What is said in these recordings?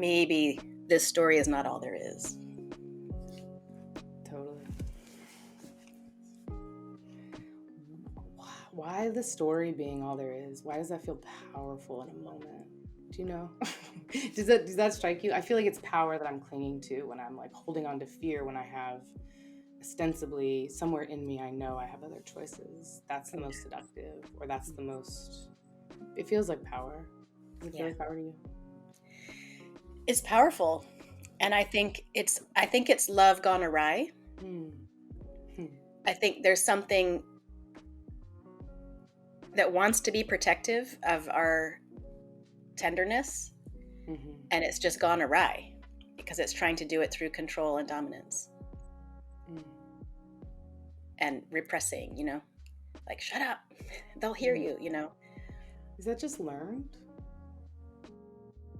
maybe this story is not all there is. Totally. Why the story being all there is? Why does that feel powerful in a moment? Do you know? Does that strike you? I feel like it's power that I'm clinging to when I'm like holding on to fear, when I have ostensibly somewhere in me, I know I have other choices. That's the most seductive, or that's the most, it feels like power. Does it feel like power to you? It's powerful. And I think it's love gone awry. I think there's something that wants to be protective of our tenderness, and it's just gone awry because it's trying to do it through control and dominance and repressing, like, shut up, they'll hear you, Is that just learned?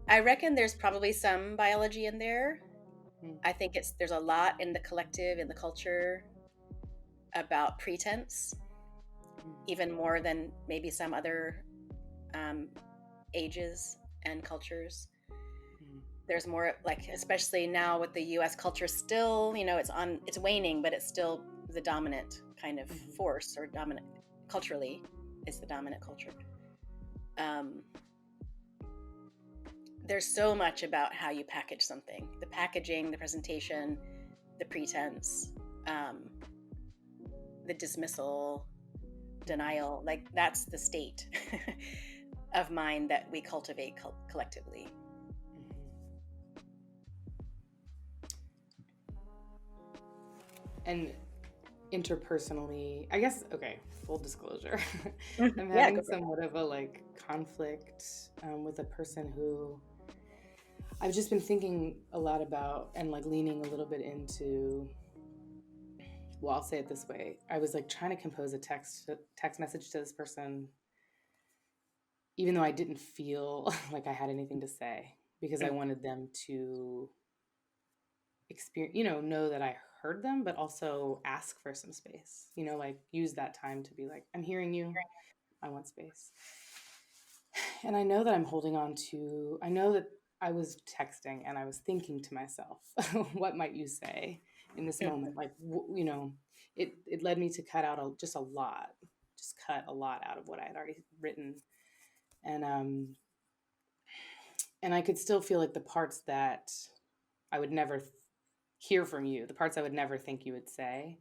I reckon there's probably some biology in there. I think there's a lot in the collective, in the culture, about pretense, even more than maybe some other ages and cultures. There's more, like, especially now with the US culture still, it's waning, but it's still the dominant kind of force, or dominant culturally is the dominant culture. There's so much about how you package something, the packaging, the presentation, the pretense, the dismissal, denial, like that's the state of mind that we cultivate collectively. And interpersonally, I guess, okay, full disclosure, I'm having somewhat of a like conflict with a person who I've just been thinking a lot about, and like leaning a little bit into, well, I'll say it this way. I was like trying to compose a text message to this person, even though I didn't feel like I had anything to say, because I wanted them to experience, know that I heard them, but also ask for some space, like use that time to be like, I'm hearing you, I want space. And I know that I'm holding on to, I know that I was texting and I was thinking to myself, what might you say in this moment? Like, it led me to cut out cut a lot out of what I had already written. And I could still feel like the parts that I would never hear from you, the parts I would never think you would say.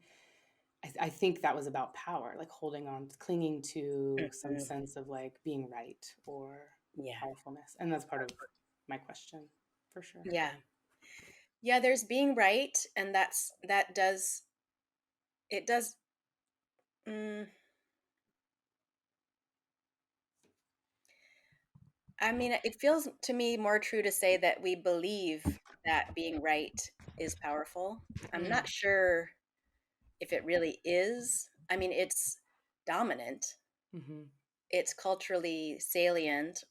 I think that was about power, like holding on, clinging to some sense of like being right or powerfulness. And that's part of my question, for sure. Yeah, there's being right, and it does. I mean, it feels to me more true to say that we believe that being right is powerful. I'm not sure if it really is. I mean, it's dominant. It's culturally salient,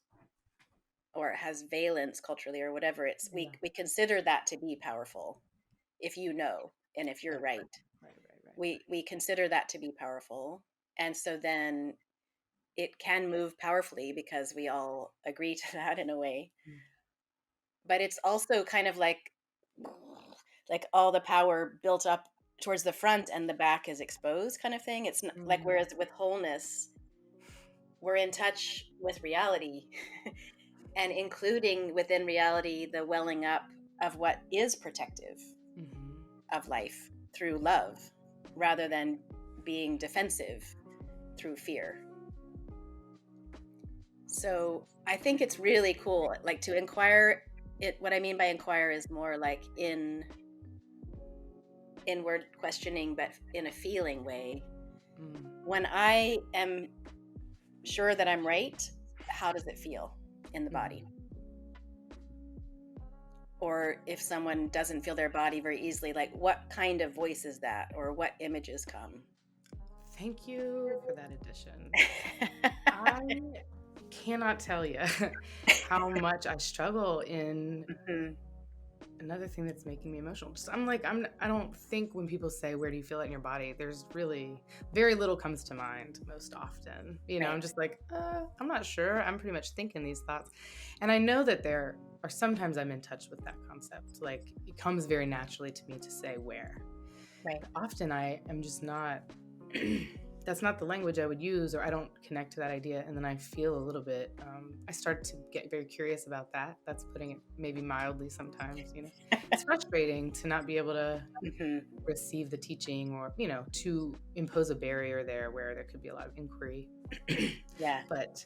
or it has valence culturally, or whatever. We consider that to be powerful, if and if you're right. We consider that to be powerful, and so then it can move powerfully because we all agree to that in a way. But it's also kind of like all the power built up towards the front and the back is exposed, kind of thing. It's not, like, whereas with wholeness, we're in touch with reality and including within reality the welling up of what is protective of life through love, rather than being defensive through fear. So I think it's really cool, like, to inquire. What I mean by inquire is more like inward questioning, but in a feeling way. When I am sure that I'm right, how does it feel in the body? Or if someone doesn't feel their body very easily, like, what kind of voice is that, or what images come? Thank you for that addition. I cannot tell you how much I struggle in another thing that's making me emotional. Just I don't think when people say, where do you feel it in your body? There's really very little comes to mind most often. Right. I'm just like, I'm not sure. I'm pretty much thinking these thoughts. And I know that there are sometimes I'm in touch with that concept. Like it comes very naturally to me to say where. Right. But often I am just not, that's not the language I would use, or I don't connect to that idea. And then I feel a little bit, I start to get very curious about that. That's putting it maybe mildly sometimes, It's frustrating to not be able to receive the teaching, or, to impose a barrier there where there could be a lot of inquiry. Yeah. But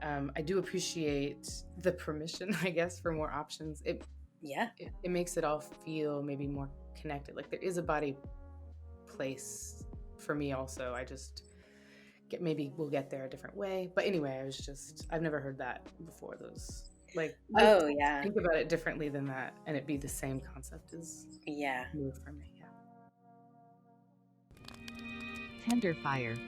I do appreciate the permission, I guess, for more options. It makes it all feel maybe more connected. Like there is a body place for me also. I just maybe we'll get there a different way. But anyway, I've never heard that before. Those Oh yeah. Think about it differently than that, and it'd be the same concept as Yeah. new for me. Yeah. Tenderfire